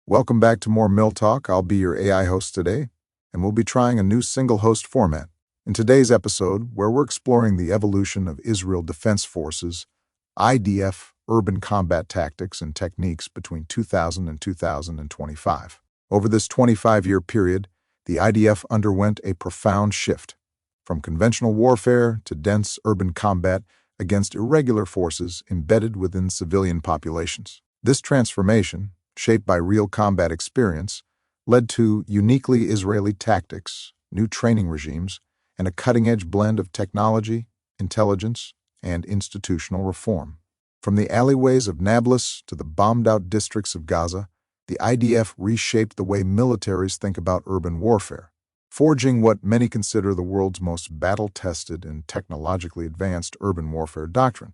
Welcome back to more Mill Talk. I'll be your AI host today, and we'll be trying a new single-host format. In today's episode, where we're exploring the evolution of Israel Defense Forces, IDF urban combat tactics and techniques between 2000 and 2025. Over this 25-year period, the IDF underwent a profound shift, from conventional warfare to dense urban combat against irregular forces embedded within civilian populations. This transformation, shaped by real combat experience, led to uniquely Israeli tactics, new training regimes, and a cutting-edge blend of technology, intelligence, and institutional reform. From the alleyways of Nablus to the bombed-out districts of Gaza, the IDF reshaped the way militaries think about urban warfare, forging what many consider the world's most battle-tested and technologically advanced urban warfare doctrine.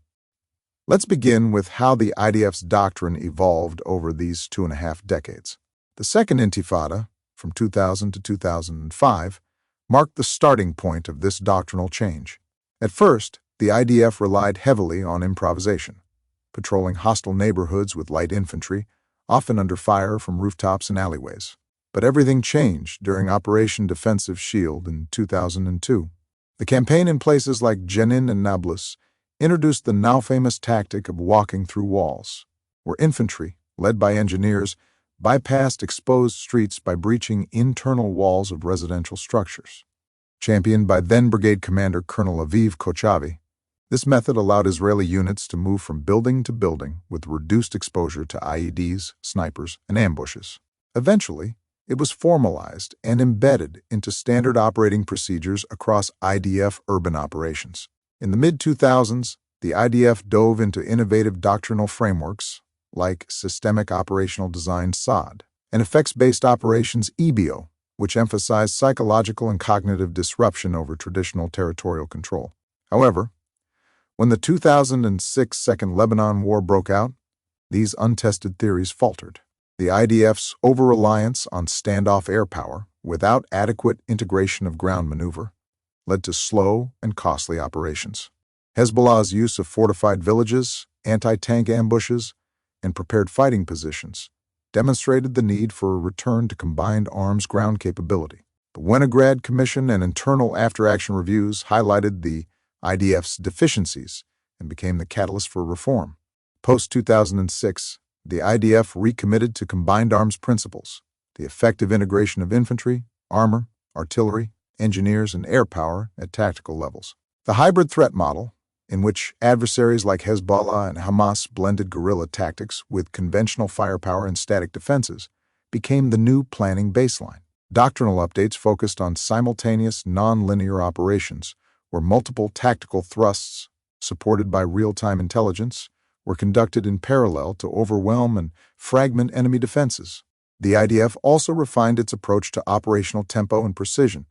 Let's begin with how the IDF's doctrine evolved over these 2.5 decades. The Second Intifada, from 2000 to 2005, marked the starting point of this doctrinal change. At first, the IDF relied heavily on improvisation, patrolling hostile neighborhoods with light infantry, often under fire from rooftops and alleyways. But everything changed during Operation Defensive Shield in 2002. The campaign in places like Jenin and Nablus introduced the now-famous tactic of walking through walls, where infantry, led by engineers, bypassed exposed streets by breaching internal walls of residential structures. Championed by then-Brigade Commander Colonel Aviv Kochavi, this method allowed Israeli units to move from building to building with reduced exposure to IEDs, snipers, and ambushes. Eventually, it was formalized and embedded into standard operating procedures across IDF urban operations. In the mid-2000s, the IDF dove into innovative doctrinal frameworks like Systemic Operational Design (SOD) and Effects-Based Operations (EBO), which emphasized psychological and cognitive disruption over traditional territorial control. However, when the 2006 Second Lebanon War broke out, these untested theories faltered. The IDF's over-reliance on standoff air power without adequate integration of ground maneuver led to slow and costly operations. Hezbollah's use of fortified villages, anti-tank ambushes, and prepared fighting positions demonstrated the need for a return to combined arms ground capability. The Winograd Commission and internal after-action reviews highlighted the IDF's deficiencies and became the catalyst for reform. Post-2006, the IDF recommitted to combined arms principles, the effective integration of infantry, armor, artillery, engineers, and air power at tactical levels. The hybrid threat model, in which adversaries like Hezbollah and Hamas blended guerrilla tactics with conventional firepower and static defenses, became the new planning baseline. Doctrinal updates focused on simultaneous non-linear operations, where multiple tactical thrusts, supported by real-time intelligence, were conducted in parallel to overwhelm and fragment enemy defenses. The IDF also refined its approach to operational tempo and precision,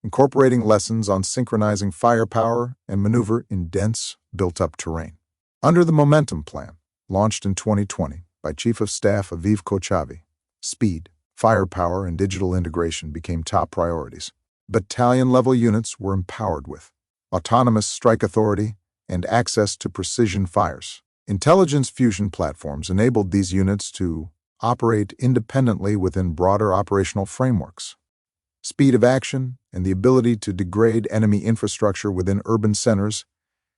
incorporating lessons on synchronizing firepower and maneuver in dense, built-up terrain. Under the Momentum Plan, launched in 2020 by Chief of Staff Aviv Kochavi, speed, firepower, and digital integration became top priorities. Battalion-level units were empowered with autonomous strike authority and access to precision fires. Intelligence fusion platforms enabled these units to operate independently within broader operational frameworks. Speed of action and the ability to degrade enemy infrastructure within urban centers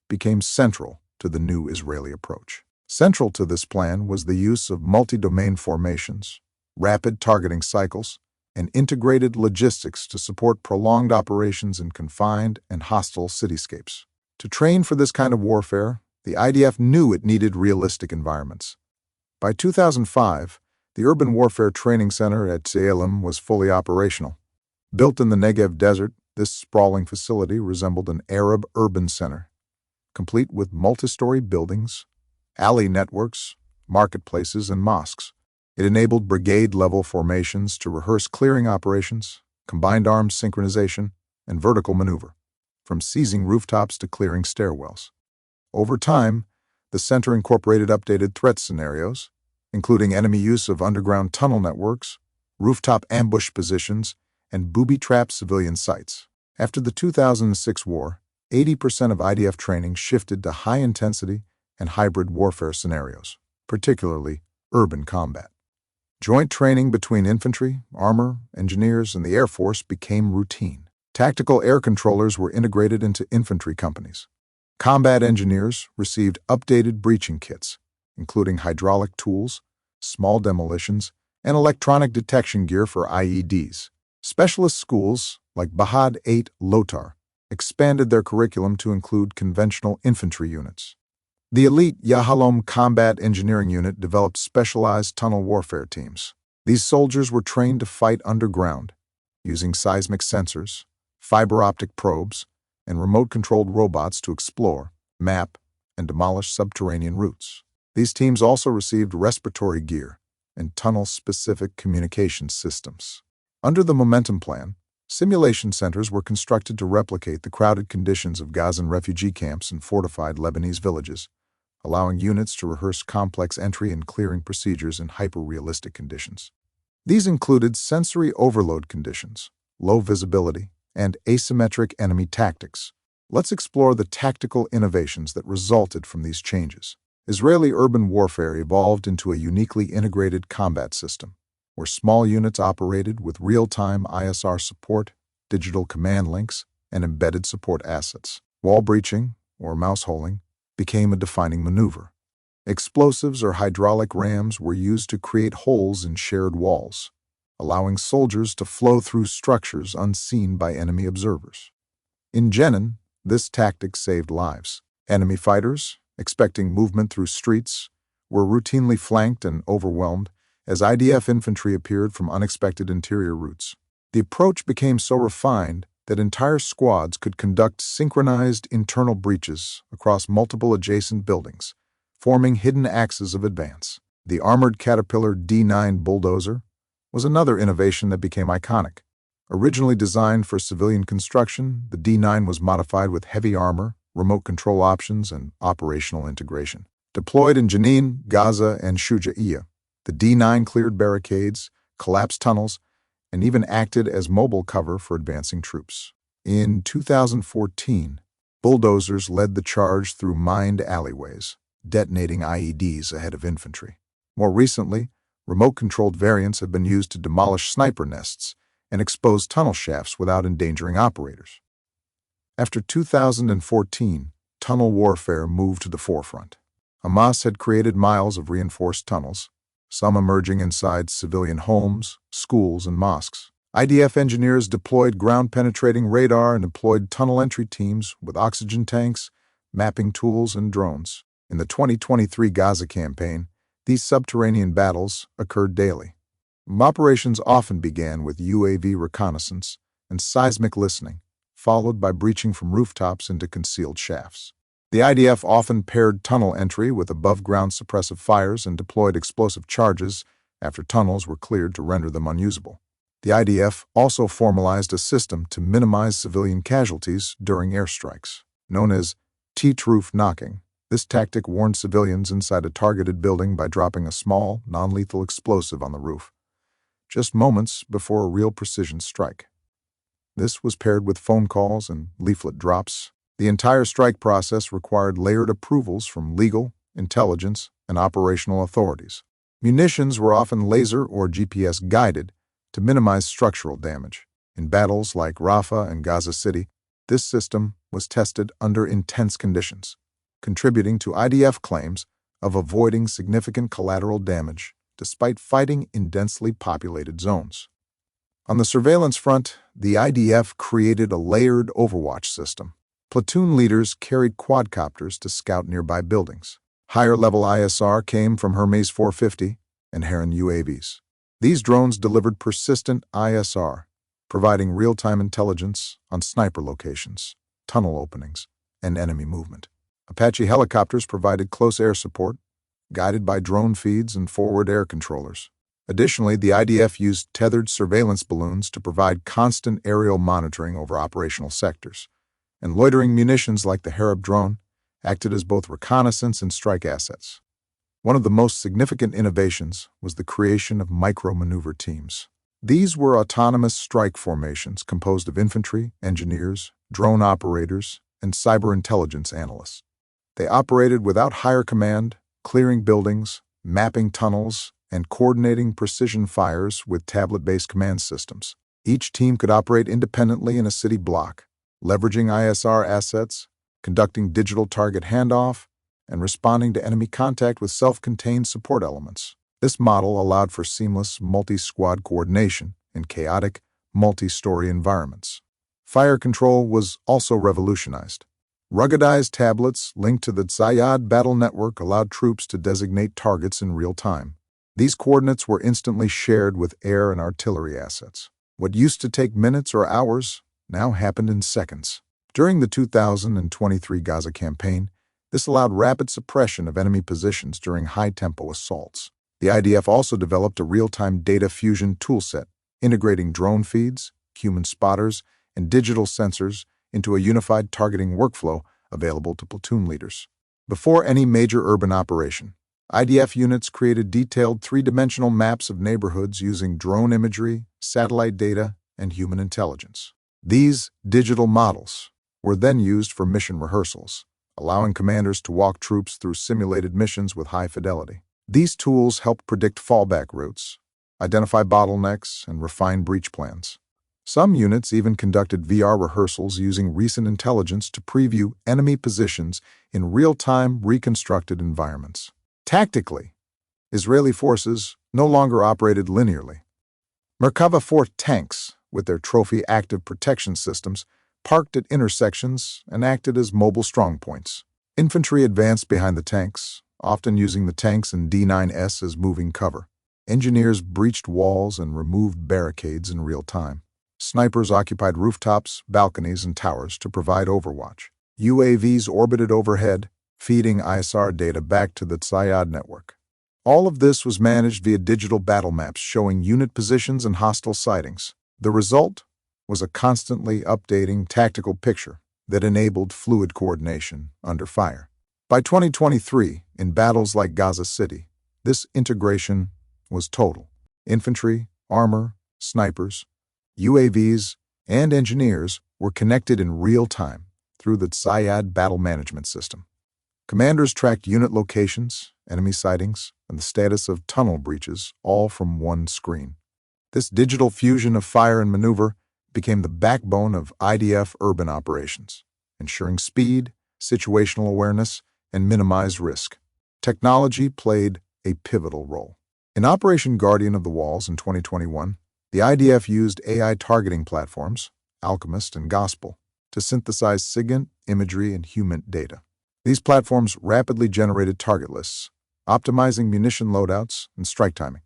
became central to the new Israeli approach. Central to this plan was the use of multi-domain formations, rapid targeting cycles, and integrated logistics to support prolonged operations in confined and hostile cityscapes. To train for this kind of warfare, the IDF knew it needed realistic environments. By 2005, the Urban Warfare Training Center at Tselem was fully operational. Built in the Negev desert, this sprawling facility resembled an Arab urban center, complete with multi-story buildings, alley networks, marketplaces, and mosques. It enabled brigade-level formations to rehearse clearing operations, combined arms synchronization, and vertical maneuver, from seizing rooftops to clearing stairwells. Over time, the center incorporated updated threat scenarios, including enemy use of underground tunnel networks, rooftop ambush positions, and booby-trapped civilian sites. After the 2006 war, 80% of IDF training shifted to high-intensity and hybrid warfare scenarios, particularly urban combat. Joint training between infantry, armor, engineers, and the Air Force became routine. Tactical air controllers were integrated into infantry companies. Combat engineers received updated breaching kits, including hydraulic tools, small demolitions, and electronic detection gear for IEDs. Specialist schools, like Bahad 8 Lotar, expanded their curriculum to include conventional infantry units. The elite Yahalom Combat Engineering Unit developed specialized tunnel warfare teams. These soldiers were trained to fight underground, using seismic sensors, fiber optic probes, and remote-controlled robots to explore, map, and demolish subterranean routes. These teams also received respiratory gear and tunnel-specific communication systems. Under the Momentum Plan, simulation centers were constructed to replicate the crowded conditions of Gazan refugee camps and fortified Lebanese villages, allowing units to rehearse complex entry and clearing procedures in hyper-realistic conditions. These included sensory overload conditions, low visibility, and asymmetric enemy tactics. Let's explore the tactical innovations that resulted from these changes. Israeli urban warfare evolved into a uniquely integrated combat system, where small units operated with real-time ISR support, digital command links, and embedded support assets. Wall breaching, or mouse holing, became a defining maneuver. Explosives or hydraulic rams were used to create holes in shared walls, allowing soldiers to flow through structures unseen by enemy observers. In Jenin, this tactic saved lives. Enemy fighters, expecting movement through streets, were routinely flanked and overwhelmed as IDF infantry appeared from unexpected interior routes. The approach became so refined that entire squads could conduct synchronized internal breaches across multiple adjacent buildings, forming hidden axes of advance. The armored Caterpillar D9 bulldozer was another innovation that became iconic. Originally designed for civilian construction, the D9 was modified with heavy armor, remote control options, and operational integration. Deployed in Jenin, Gaza, and Shuja'iyya, the D9 cleared barricades, collapsed tunnels, and even acted as mobile cover for advancing troops. In 2014, bulldozers led the charge through mined alleyways, detonating IEDs ahead of infantry. More recently, remote-controlled variants have been used to demolish sniper nests and expose tunnel shafts without endangering operators. After 2014, tunnel warfare moved to the forefront. Hamas had created miles of reinforced tunnels, some emerging inside civilian homes, schools, and mosques. IDF engineers deployed ground-penetrating radar and employed tunnel entry teams with oxygen tanks, mapping tools, and drones. In the 2023 Gaza campaign, these subterranean battles occurred daily. Operations often began with UAV reconnaissance and seismic listening, followed by breaching from rooftops into concealed shafts. The IDF often paired tunnel entry with above-ground suppressive fires and deployed explosive charges after tunnels were cleared to render them unusable. The IDF also formalized a system to minimize civilian casualties during airstrikes, known as teach roof knocking. This tactic warned civilians inside a targeted building by dropping a small, non-lethal explosive on the roof, just moments before a real precision strike. This was paired with phone calls and leaflet drops. The entire strike process required layered approvals from legal, intelligence, and operational authorities. Munitions were often laser or GPS guided to minimize structural damage. In battles like Rafah and Gaza City, this system was tested under intense conditions, contributing to IDF claims of avoiding significant collateral damage despite fighting in densely populated zones. On the surveillance front, the IDF created a layered overwatch system. Platoon leaders carried quadcopters to scout nearby buildings. Higher-level ISR came from Hermes 450 and Heron UAVs. These drones delivered persistent ISR, providing real-time intelligence on sniper locations, tunnel openings, and enemy movement. Apache helicopters provided close air support, guided by drone feeds and forward air controllers. Additionally, the IDF used tethered surveillance balloons to provide constant aerial monitoring over operational sectors, and loitering munitions like the Harab drone acted as both reconnaissance and strike assets. One of the most significant innovations was the creation of micro-maneuver teams. These were autonomous strike formations composed of infantry, engineers, drone operators, and cyber intelligence analysts. They operated without higher command, clearing buildings, mapping tunnels, and coordinating precision fires with tablet-based command systems. Each team could operate independently in a city block, leveraging ISR assets, conducting digital target handoff, and responding to enemy contact with self-contained support elements. This model allowed for seamless multi-squad coordination in chaotic, multi-story environments. Fire control was also revolutionized. Ruggedized tablets linked to the Zayad battle network allowed troops to designate targets in real time. These coordinates were instantly shared with air and artillery assets. What used to take minutes or hours now happened in seconds. During the 2023 Gaza campaign, this allowed rapid suppression of enemy positions during high-tempo assaults. The IDF also developed a real-time data fusion toolset, integrating drone feeds, human spotters, and digital sensors into a unified targeting workflow available to platoon leaders. Before any major urban operation, IDF units created detailed three-dimensional maps of neighborhoods using drone imagery, satellite data, and human intelligence. These digital models were then used for mission rehearsals, allowing commanders to walk troops through simulated missions with high fidelity. These tools helped predict fallback routes, identify bottlenecks, and refine breach plans. Some units even conducted VR rehearsals using recent intelligence to preview enemy positions in real-time reconstructed environments. Tactically, Israeli forces no longer operated linearly. Merkava 4 tanks, with their trophy active protection systems, parked at intersections and acted as mobile strongpoints. Infantry advanced behind the tanks, often using the tanks and D9S as moving cover. Engineers breached walls and removed barricades in real time. Snipers occupied rooftops, balconies, and towers to provide overwatch. UAVs orbited overhead, feeding ISR data back to the Zayad network. All of this was managed via digital battle maps showing unit positions and hostile sightings. The result was a constantly updating tactical picture that enabled fluid coordination under fire. By 2023, in battles like Gaza City, this integration was total. Infantry, armor, snipers, UAVs, and engineers were connected in real time through the Zayad battle management system. Commanders tracked unit locations, enemy sightings, and the status of tunnel breaches, all from one screen. This digital fusion of fire and maneuver became the backbone of IDF urban operations, ensuring speed, situational awareness, and minimized risk. Technology played a pivotal role. In Operation Guardian of the Walls in 2021, the IDF used AI targeting platforms, Alchemist and Gospel, to synthesize SIGINT, imagery, and human data. These platforms rapidly generated target lists, optimizing munition loadouts and strike timing.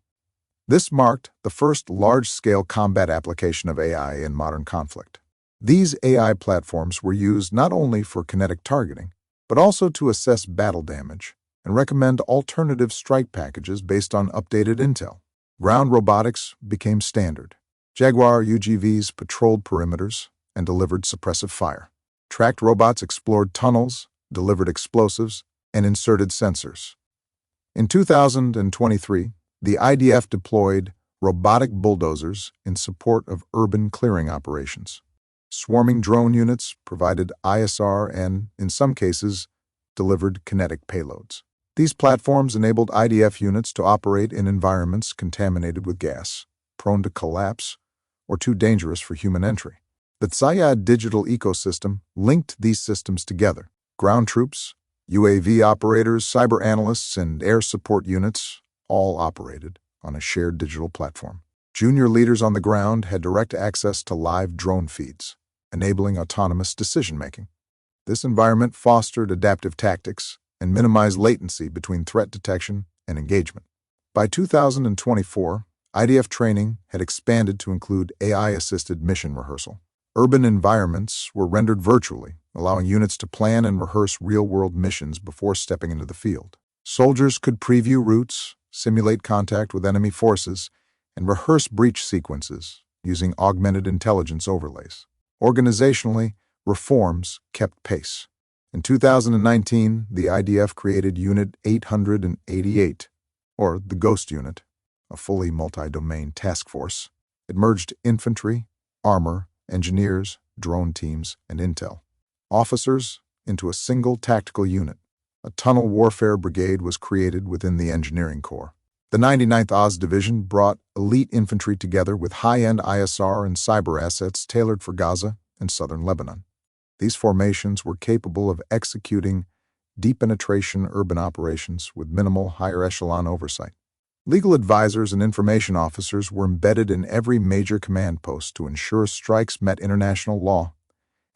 This marked the first large-scale combat application of AI in modern conflict. These AI platforms were used not only for kinetic targeting, but also to assess battle damage and recommend alternative strike packages based on updated intel. Ground robotics became standard. Jaguar UGVs patrolled perimeters and delivered suppressive fire. Tracked robots explored tunnels, delivered explosives, and inserted sensors. In 2023, the IDF deployed robotic bulldozers in support of urban clearing operations. Swarming drone units provided ISR and, in some cases, delivered kinetic payloads. These platforms enabled IDF units to operate in environments contaminated with gas, prone to collapse, or too dangerous for human entry. The Zayad digital ecosystem linked these systems together. Ground troops, UAV operators, cyber analysts, and air support units all operated on a shared digital platform. Junior leaders on the ground had direct access to live drone feeds, enabling autonomous decision-making. This environment fostered adaptive tactics and minimized latency between threat detection and engagement. By 2024, IDF training had expanded to include AI-assisted mission rehearsal. Urban environments were rendered virtually, allowing units to plan and rehearse real-world missions before stepping into the field. Soldiers could preview routes, simulate contact with enemy forces, and rehearse breach sequences using augmented intelligence overlays. Organizationally, reforms kept pace. In 2019, the IDF created Unit 888, or the Ghost Unit, a fully multi-domain task force. It merged infantry, armor, engineers, drone teams, and intel officers into a single tactical unit. A tunnel warfare brigade was created within the engineering corps. The 99th Oz Division brought elite infantry together with high-end ISR and cyber assets tailored for Gaza and southern Lebanon. These formations were capable of executing deep penetration urban operations with minimal higher echelon oversight. Legal advisors and information officers were embedded in every major command post to ensure strikes met international law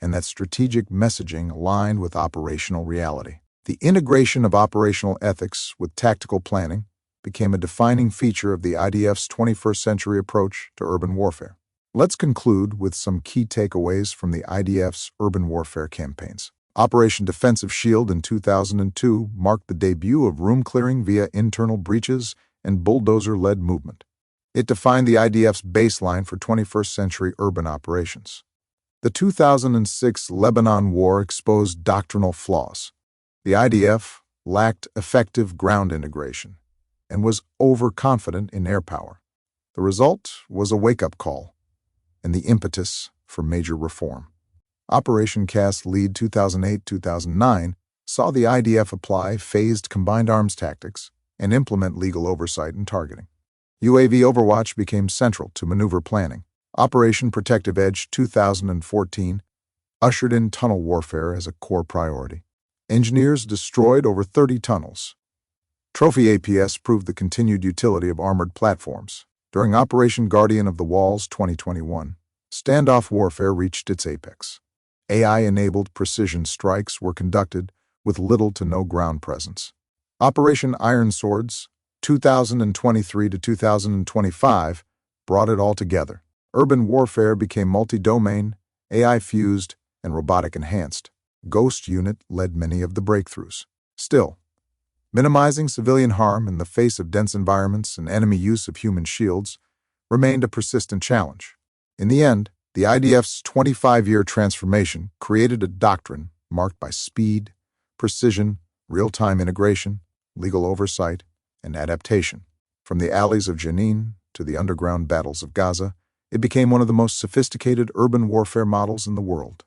and that strategic messaging aligned with operational reality. The integration of operational ethics with tactical planning became a defining feature of the IDF's 21st century approach to urban warfare. Let's conclude with some key takeaways from the IDF's urban warfare campaigns. Operation Defensive Shield in 2002 marked the debut of room clearing via internal breaches and bulldozer-led movement. It defined the IDF's baseline for 21st century urban operations. The 2006 Lebanon War exposed doctrinal flaws. The IDF lacked effective ground integration and was overconfident in air power. The result was a wake-up call and the impetus for major reform. Operation Cast Lead 2008-2009 saw the IDF apply phased combined arms tactics and implement legal oversight and targeting. UAV Overwatch became central to maneuver planning. Operation Protective Edge 2014 ushered in tunnel warfare as a core priority. Engineers destroyed over 30 tunnels. Trophy APS proved the continued utility of armored platforms. During Operation Guardian of the Walls 2021, standoff warfare reached its apex. AI-enabled precision strikes were conducted with little to no ground presence. Operation Iron Swords 2023-2025 brought it all together. Urban warfare became multi-domain, AI-fused, and robotic-enhanced. Ghost Unit led many of the breakthroughs. Still, minimizing civilian harm in the face of dense environments and enemy use of human shields remained a persistent challenge. In the end, the IDF's 25-year transformation created a doctrine marked by speed, precision, real-time integration, legal oversight, and adaptation. From the alleys of Jenin to the underground battles of Gaza, it became one of the most sophisticated urban warfare models in the world.